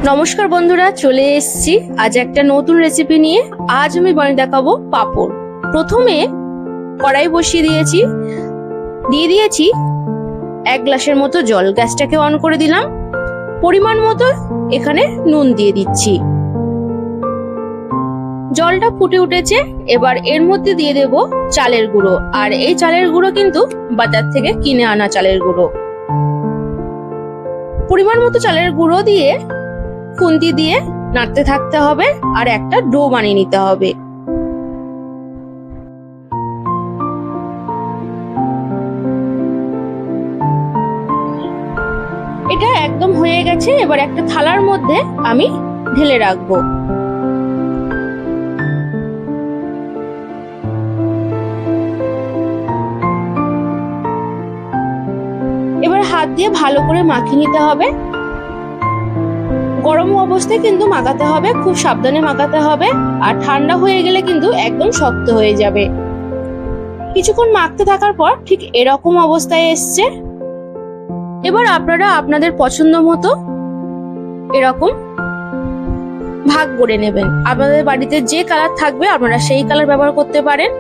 নমস্কার বন্ধুরা, চলে এসেছি আজ একটা নতুন রেসিপি নিয়ে। আজ আমি বানিয়ে দেখাবো পাঁপড়। প্রথমে কড়াই বসিয়ে দিয়ে দিয়েছি 1 গ্লাসের মতো জল। গ্যাসটাকে অন করে দিলাম। পরিমাণ মতো এখানে নুন দিয়ে দিচ্ছি। জলটা ফুটে উঠেছে, এবার এর মধ্যে দিয়ে দেব চালের গুঁড়ো। আর এই চালের গুঁড়ো কিন্তু বাজার থেকে কিনে আনা চালের গুঁড়ো। পরিমাণ মতো চালের গুঁড়ো দিয়ে খুন্তি দিয়ে নাড়তে থাকতে হবে আর একটা ডো বানিয়ে নিতে হবে। এটা একদম হয়ে গেছে। এবার একটা থালার মধ্যে আমি ঢেলে রাখবো। এবার হাত দিয়ে ভালো করে মাখিয়ে নিতে হবে। গরম অবস্থায় কিন্তু মাখাতে হবে, খুব সাবধানে মাখাতে হবে। আর ঠান্ডা হয়ে গেলে কিন্তু একদম শক্ত হয়ে যাবে। কিছুক্ষণ মাখতে থাকার পর ঠিক এরকম অবস্থায় এসছে। এবার আপনারা আপনাদের পছন্দ মতো এরকম ভাগ করে নেবেন। আপনাদের বাড়িতে যে কালার থাকবে আপনারা সেই কালার ব্যবহার করতে পারেন।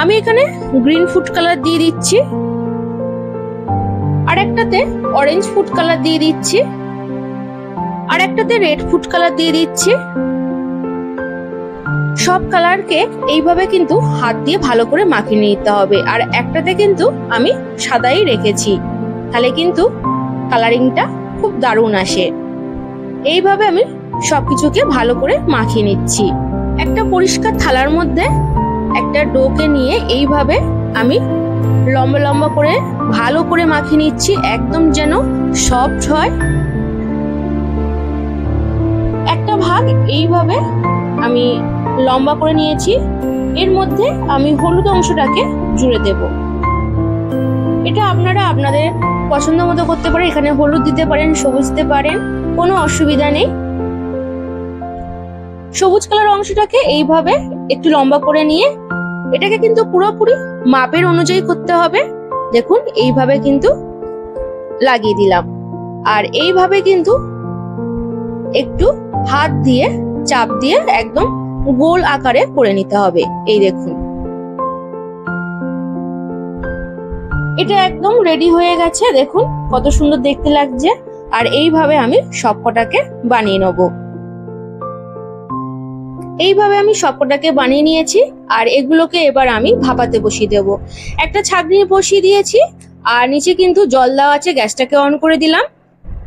আমি এখানে গ্রিন ফুড কালার দিয়ে দিচ্ছি, আর একটাতে অরেঞ্জ ফুড কালার দিয়ে দিচ্ছি, আর একটাতে রেড ফুড কালার দিয়ে দিচ্ছি। সব কালারকে এইভাবে কিন্তু হাত দিয়ে ভালো করে মাখিয়ে নিতে হবে। আর একটাতে কিন্তু আমি সাদাই রেখেছি, তাহলে কিন্তু কালারিংটা খুব দারুণ আসে। এইভাবে আমি সবকিছুকে ভালো করে মাখিয়ে নিচ্ছি। একটা পরিষ্কার থালার মধ্যে একটা ডোকে নিয়ে এইভাবে আমি লম্বা লম্বা করে ভালো করে মাখিয়ে নিচ্ছি, একদম যেন সফট হয়। একটা ভাগ এইভাবে আমি লম্বা করে নিয়েছি। এর মধ্যে আমি হলুদ অংশটাকে জুড়ে দেব। এটা আপনারা আপনাদের পছন্দ মতো করতে পারেন। এখানে হলুদ দিতে পারেন, সবুজ দিতে পারেন, কোনো অসুবিধা নেই। সবুজ কালার অংশটাকে এইভাবে একটু লম্বা করে নিয়ে এটাকে কিন্তু পুরোপুরি মাপের অনুযায়ী করতে হবে। দেখুন এইভাবে কিন্তু লাগিয়ে দিলাম। আর এইভাবে কিন্তু একটু হাত দিয়ে চাপ দিয়ে একদম গোল আকারে করে নিতে হবে। এই দেখুন, এটা একদম রেডি হয়ে গেছে। দেখুন কত সুন্দর দেখতে লাগছে। আর এইভাবে আমি সবকটাকে বানিয়ে নেব। এইভাবে আমি সবকটাকে বানিয়ে নিয়েছি। আর এগুলোকে এবার আমি ভাপাতে বসিয়ে দেব। একটা ছাঁকনি বসিয়ে দিয়েছি, আর নিচে কিন্তু জল দেওয়া আছে। গ্যাসটাকে অন করে দিলাম।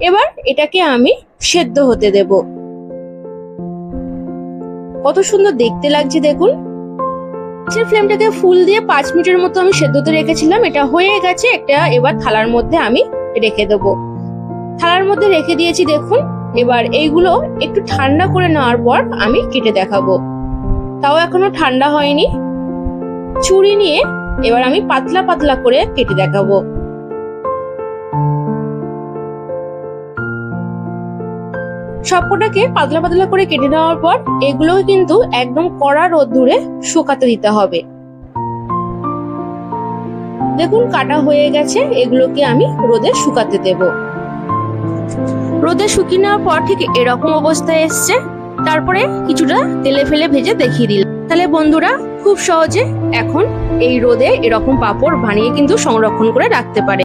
এবার এটাকে আমি সেদ্ধ হতে দেব। কত সুন্দর দেখতে লাগছে দেখুন। ফ্লেমটাকে ফুল দিয়ে 5 মিনিটের মতো আমি সেদ্ধতে রেখেছিলাম। এটা হয়ে গেছে। একটা এবার থালার মধ্যে আমি রেখে দেব। থালার মধ্যে রেখে দিয়েছি দেখুন। এবার এইগুলো একটু ঠান্ডা করে নেওয়ার পর আমি কেটে দেখাবো। তাও এখনো ঠান্ডা হয়নি। ছুরি নিয়ে এবার আমি পাতলা পাতলা করে কেটে দেখাবো। সবকটাকে পাতলা পাতলা করে কেটে নেওয়ার পর এগুলো কিন্তু একদম কড়া রোদ্দুরে শুকাতে দিতে হবে। দেখুন কাটা হয়ে গেছে। এগুলোকে আমি রোদে শুকাতে দেব। রোদে শুকিয়ে নেওয়ার পর ঠিক এরকম অবস্থায় এসছে। তারপরে কিছুটা তেলে ফেলে ভেজে দেখিয়ে দিলাম। তাহলে বন্ধুরা খুব সহজে এখন এই রোদে এরকম পাঁপড় বানিয়ে কিন্তু সংরক্ষণ করে রাখতে পারে।